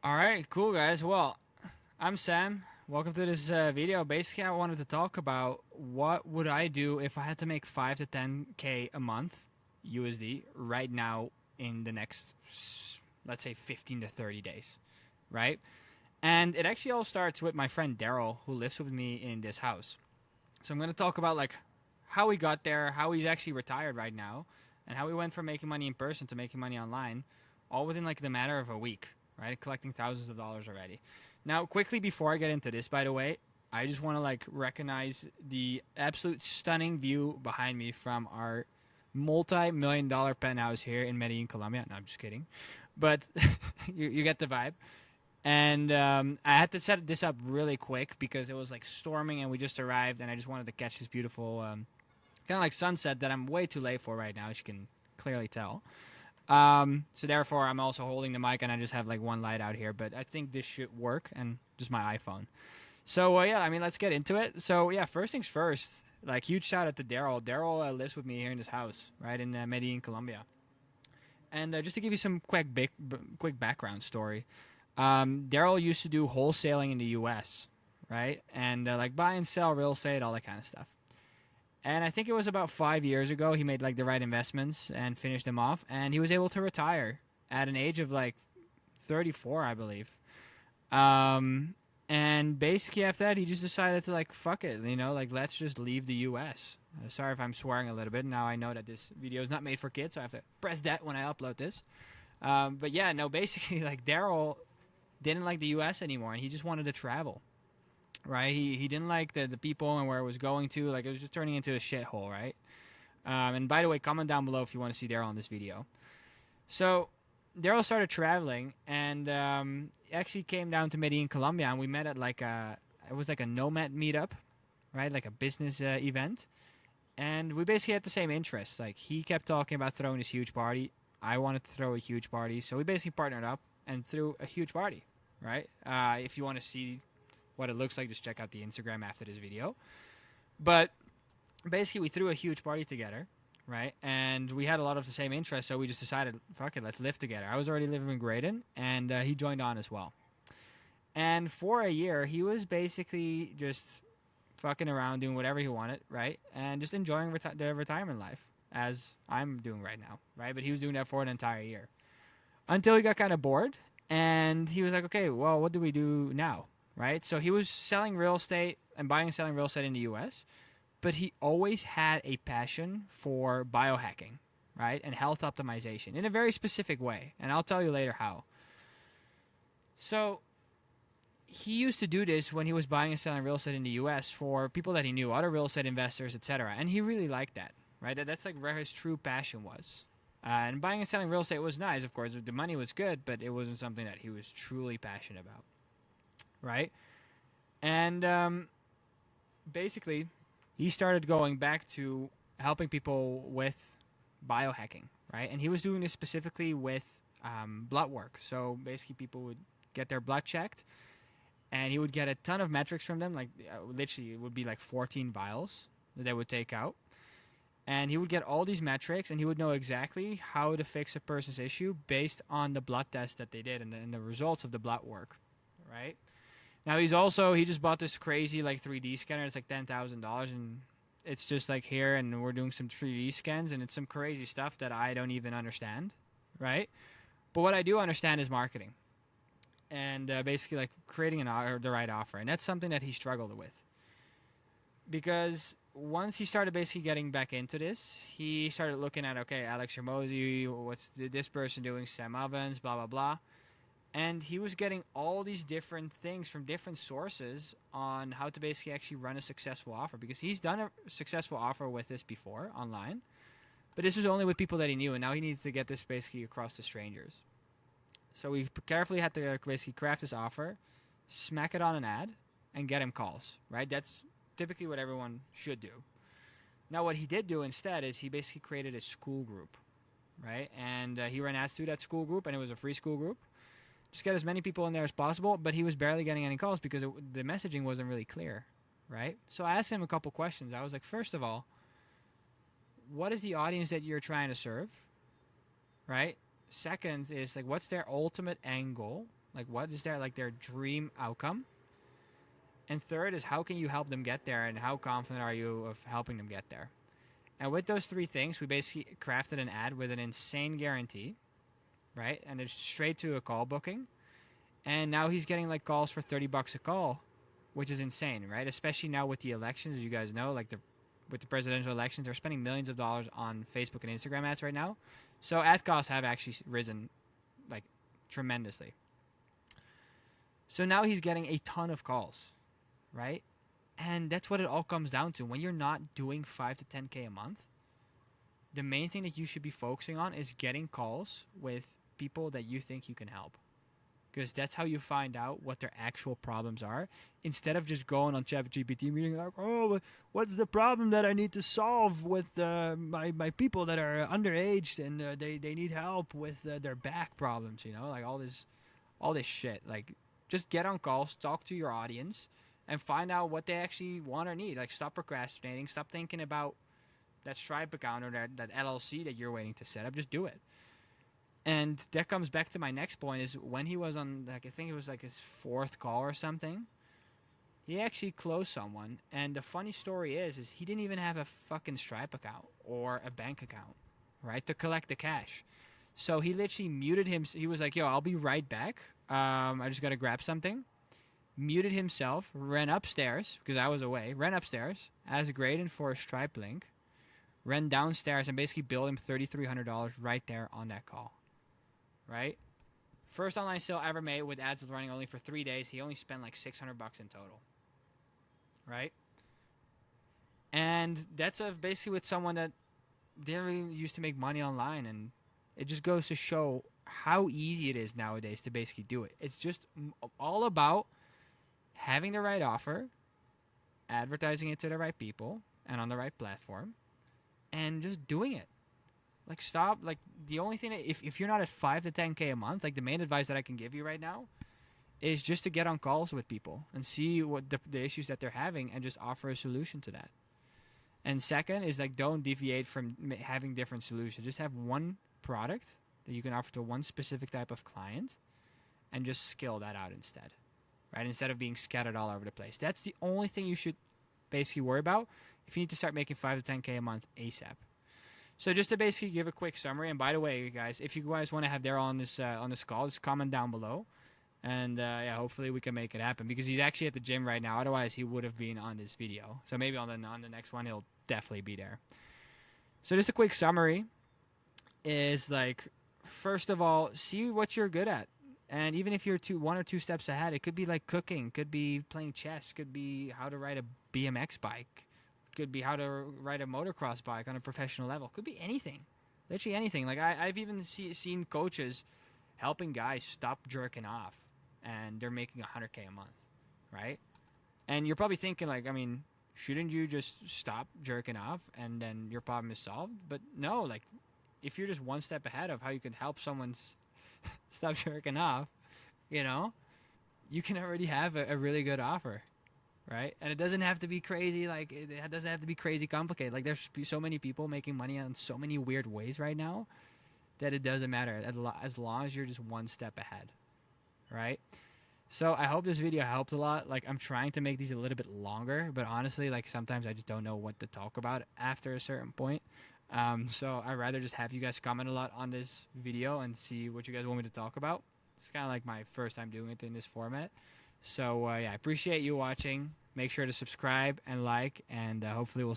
All right, cool guys. Well, I'm Sam. Welcome to this video. Basically, I wanted to talk about what would I do if I had to make 5 to 10k a month USD right now in the next let's say 15 to 30 days, right? And it actually all starts with my friend Daryl who lives with me in this house. So I'm going to talk about like how he got there, how he's actually retired right now, and how he went from making money in person to making money online, all within like the matter of a week, right? Collecting thousands of dollars already. Now, quickly before I get into this, by the way, I just want to like recognize the absolute stunning view behind me from our multi-million-dollar penthouse here in Medellin, Colombia. No, I'm just kidding, but you get the vibe. And I had to set this up really quick because it was like storming and we just arrived, and I just wanted to catch this beautiful kind of like sunset that I'm way too late for right now, as you can clearly tell. So therefore, I'm also holding the mic and I just have like one light out here, but I think this should work, and just my iPhone. So yeah, I mean, let's get into it. So yeah, first things first. Like huge shout out to Daryl. Daryl lives with me here in this house, right in Medellin, Colombia. And just to give you some quick background story, Daryl used to do wholesaling in the U.S., right? And like buy and sell real estate, all that kind of stuff. And I think it was about 5 years ago he made like the right investments and finished them off, and he was able to retire at an age of like 34, I believe. Um, and basically after that, he just decided to like fuck it, like let's just leave the U.S. Sorry if I'm swearing a little bit. Now I know that this video is not made for kids, so I have to press that when I upload this. But yeah, no, basically like Daryl didn't like the U.S. anymore, and he just wanted to travel. Right? He didn't like the people and where it was going to. Like it was just turning into a shithole, right? And by the way, comment down below if you want to see Daryl in this video. So Daryl started traveling, and actually came down to Medellin, Colombia, and we met at like it was like a nomad meetup, right? Like a business event, and we basically had the same interests. Like he kept talking about throwing this huge party. I wanted to throw a huge party, so we basically partnered up and threw a huge party, right? If you want to see what it looks like, just check out the Instagram after this video. But basically, we threw a huge party together, right? And we had a lot of the same interests, so we just decided, fuck it, let's live together. I was already living in Graydon, and he joined on as well. And for a year, he was basically just fucking around, doing whatever he wanted, right? And just enjoying the retirement life, as I'm doing right now, right? But he was doing that for an entire year until he got kind of bored, and he was like, okay, well, what do we do now, right? So he was selling real estate and buying and selling real estate in the US, but he always had a passion for biohacking, right? And health optimization in a very specific way. And I'll tell you later how. So he used to do this when he was buying and selling real estate in the US for people that he knew, other real estate investors, etc. And he really liked that, right? That's like where his true passion was. And buying and selling real estate was nice, of course. The money was good, but it wasn't something that he was truly passionate about, right? And basically, he started going back to helping people with biohacking, right? And he was doing this specifically with blood work. So basically, people would get their blood checked, and he would get a ton of metrics from them. Like literally, it would be like 14 vials that they would take out, and he would get all these metrics, and he would know exactly how to fix a person's issue based on the blood test that they did and the results of the blood work, right? Now he just bought this crazy like 3D scanner. It's like $10,000, and it's just like here, and we're doing some 3D scans, and it's some crazy stuff that I don't even understand, right? But what I do understand is marketing, and basically like creating the right offer, and that's something that he struggled with because once he started basically getting back into this, he started looking at, okay, Alex Ramosi, what's this person doing, Sam Evans, blah blah blah, and he was getting all these different things from different sources on how to basically actually run a successful offer, because he's done a successful offer with this before online, but this was only with people that he knew, and now he needs to get this basically across to strangers. So we carefully had to basically craft this offer, smack it on an ad, and get him calls, right? That's typically what everyone should do. Now what he did do instead is he basically created a school group, right? And he ran ads to that school group, and it was a free school group. Just get as many people in there as possible, but he was barely getting any calls because the messaging wasn't really clear, right? So I asked him a couple questions. I was like, first of all, what is the audience that you're trying to serve, right? Second is like, what's their ultimate end goal, Like, what is their dream outcome? And third is how can you help them get there, and how confident are you of helping them get there? And with those three things, we basically crafted an ad with an insane guarantee, right? And it's straight to a call booking. And now he's getting like calls for $30 a call, which is insane, right? Especially now with the elections, as you guys know, like with the presidential elections, they're spending millions of dollars on Facebook and Instagram ads right now. So ad costs have actually risen like tremendously. So now he's getting a ton of calls, right? And that's what it all comes down to. When you're not doing 5 to 10K a month, the main thing that you should be focusing on is getting calls with people that you think you can help. Because that's how you find out what their actual problems are, instead of just going on ChatGPT meeting like, oh, what's the problem that I need to solve with my people that are underaged and they need help with their back problems, like all this shit. Like, just get on calls, talk to your audience, and find out what they actually want or need. Like, stop procrastinating, stop thinking about that Stripe account or that LLC that you're waiting to set up. Just do it. And that comes back to my next point, is when he was on, like, I think it was like his fourth call or something, he actually closed someone. And the funny story is he didn't even have a fucking Stripe account or a bank account, right, to collect the cash. So he literally muted him. He was like, yo, I'll be right back. I just got to grab something. Muted himself, ran upstairs, because I was away, ran upstairs, asked Graydon for a Stripe link, ran downstairs, and basically billed him $3,300 right there on that call. Right? First online sale ever made with ads running only for 3 days. He only spent like $600 in total. Right? And that's basically with someone that didn't really used to make money online. And it just goes to show how easy it is nowadays to basically do it. It's just all about having the right offer, advertising it to the right people and on the right platform, and just doing it. Like, stop. Like, the only thing that, if you're not at 5 to 10K a month, like, the main advice that I can give you right now is just to get on calls with people and see what the issues that they're having and just offer a solution to that. And second is, like, don't deviate from having different solutions. Just have one product that you can offer to one specific type of client and just scale that out instead, right? Instead of being scattered all over the place. That's the only thing you should basically worry about if you need to start making 5 to 10K a month ASAP. So just to basically give a quick summary, and by the way, guys, if you guys want to have Daryl on this call, just comment down below, and yeah, hopefully we can make it happen, because he's actually at the gym right now. Otherwise, he would have been on this video. So maybe on the next one, he'll definitely be there. So just a quick summary is, like, first of all, see what you're good at, and even if you're one or two steps ahead, it could be like cooking, could be playing chess, could be how to ride a BMX bike. Could be how to ride a motocross bike on a professional level. Could be anything. Literally anything. Like, I've even seen coaches helping guys stop jerking off, and they're making $100K a month, right? And you're probably thinking, like, I mean, shouldn't you just stop jerking off and then your problem is solved? But no, like, if you're just one step ahead of how you can help someone stop jerking off, you can already have a really good offer. Right? And it doesn't have to be crazy, like, it doesn't have to be crazy complicated. Like, there's so many people making money in so many weird ways right now that it doesn't matter as long as you're just one step ahead. Right? So I hope this video helped a lot. Like, I'm trying to make these a little bit longer, but honestly, like, sometimes I just don't know what to talk about after a certain point. So I'd rather just have you guys comment a lot on this video and see what you guys want me to talk about. It's kind of like my first time doing it in this format. So yeah, I appreciate you watching. Make sure to subscribe and like, and hopefully we'll